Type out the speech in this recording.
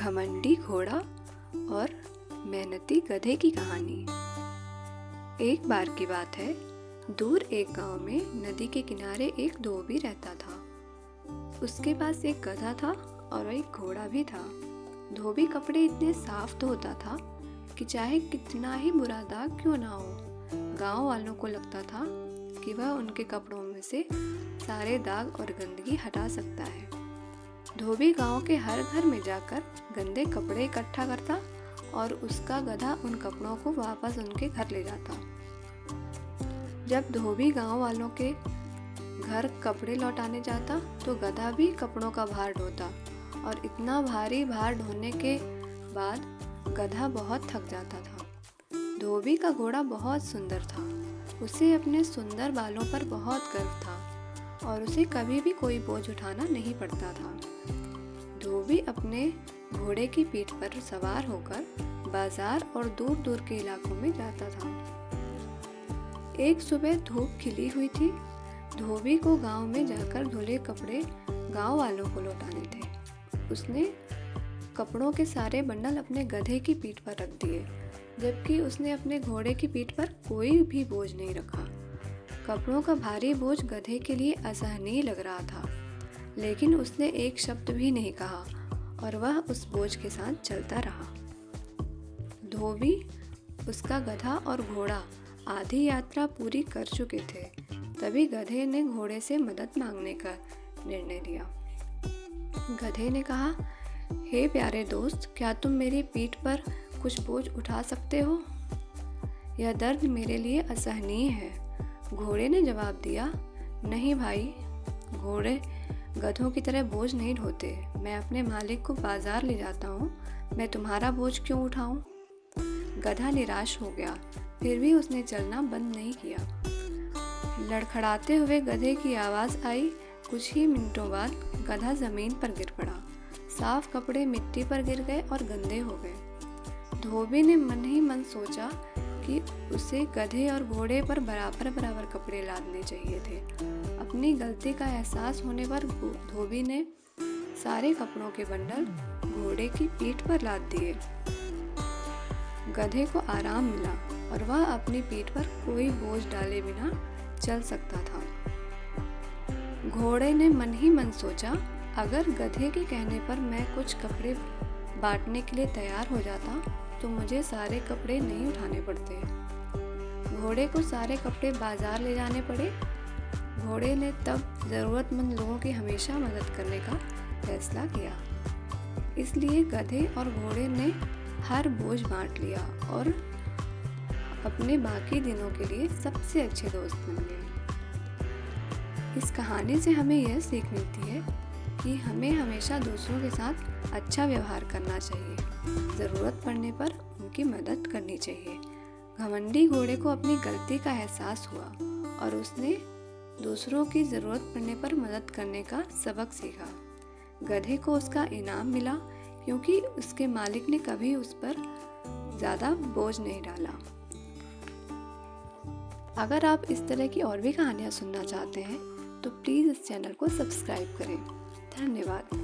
घमंडी घोड़ा और मेहनती गधे की कहानी। एक बार की बात है, दूर एक गांव में नदी के किनारे एक धोबी रहता था। उसके पास एक गधा था और एक घोड़ा भी था। धोबी कपड़े इतने साफ धोता था कि चाहे कितना ही बुरा दाग क्यों ना हो, गांव वालों को लगता था कि वह उनके कपड़ों में से सारे दाग और गंदगी हटा सकता है। धोबी गांव के हर घर में जाकर गंदे कपड़े इकट्ठा करता और उसका गधा उन कपड़ों को वापस उनके घर ले जाता। जब धोबी गांव वालों के घर कपड़े लौटाने जाता तो गधा भी कपड़ों का भार ढोता और इतना भारी भार ढोने के बाद गधा बहुत थक जाता था। धोबी का घोड़ा बहुत सुंदर था। उसे अपने सुंदर बालों पर बहुत गर्व था और उसे कभी भी कोई बोझ उठाना नहीं पड़ता था। धोबी अपने घोड़े की पीठ पर सवार होकर बाजार और दूर दूर के इलाकों में जाता था। एक सुबह धूप खिली हुई थी। धोबी को गांव में जाकर धुले कपड़े गांव वालों को लौटाने थे। उसने कपड़ों के सारे बंडल अपने गधे की पीठ पर रख दिए, जबकि उसने अपने घोड़े की पीठ पर कोई भी बोझ नहीं रखा। कपड़ों का भारी बोझ गधे के लिए असहनीय लग रहा था, लेकिन उसने एक शब्द भी नहीं कहा और वह उस बोझ के साथ चलता रहा। धोबी, उसका गधा और घोड़ा आधी यात्रा पूरी कर चुके थे। तभी गधे ने घोड़े से मदद मांगने का निर्णय लिया। गधे ने कहा, हे प्यारे दोस्त, क्या तुम मेरी पीठ पर कुछ बोझ उठा सकते हो? यह दर्द मेरे लिए असहनीय है। घोड़े ने जवाब दिया, नहीं भाई, घोड़े गधों की तरह बोझ नहीं ढोते। मैं अपने मालिक को बाजार ले जाता हूँ, मैं तुम्हारा बोझ क्यों उठाऊँ? गधा निराश हो गया, फिर भी उसने चलना बंद नहीं किया। लड़खड़ाते हुए गधे की आवाज़ आई। कुछ ही मिनटों बाद गधा ज़मीन पर गिर पड़ा। साफ कपड़े मिट्टी पर गिर गए और गंदे हो गए। धोबी ने मन ही मन सोचा कि उसे गधे और घोड़े पर बराबर बराबर कपड़े लादने चाहिए थे। अपनी गलती का एहसास होने पर धोबी ने सारे कपड़ों के बंडल घोड़े की पीठ पर लाद दिए। गधे को आराम मिला और वह अपनी पीठ पर कोई बोझ डाले बिना चल सकता था। घोड़े ने मन ही मन सोचा, अगर गधे के कहने पर मैं कुछ कपड़े बांटने के लिए तैयार हो जाता तो मुझे सारे कपड़े नहीं उठाने पड़ते। घोड़े को सारे कपड़े बाजार ले जाने पड़े। घोड़े ने तब ज़रूरतमंद लोगों की हमेशा मदद करने का फैसला किया। इसलिए गधे और घोड़े ने हर बोझ बांट लिया और अपने बाकी दिनों के लिए सबसे अच्छे दोस्त बन गए। इस कहानी से हमें यह सीख मिलती है कि हमें हमेशा दूसरों के साथ अच्छा व्यवहार करना चाहिए। ज़रूरत पड़ने पर उनकी मदद करनी चाहिए। घमंडी घोड़े को अपनी गलती का एहसास हुआ और उसने दूसरों की ज़रूरत पड़ने पर मदद करने का सबक सीखा। गधे को उसका इनाम मिला क्योंकि उसके मालिक ने कभी उस पर ज़्यादा बोझ नहीं डाला। अगर आप इस तरह की और भी कहानियाँ सुनना चाहते हैं तो प्लीज़ इस चैनल को सब्सक्राइब करें। धन्यवाद।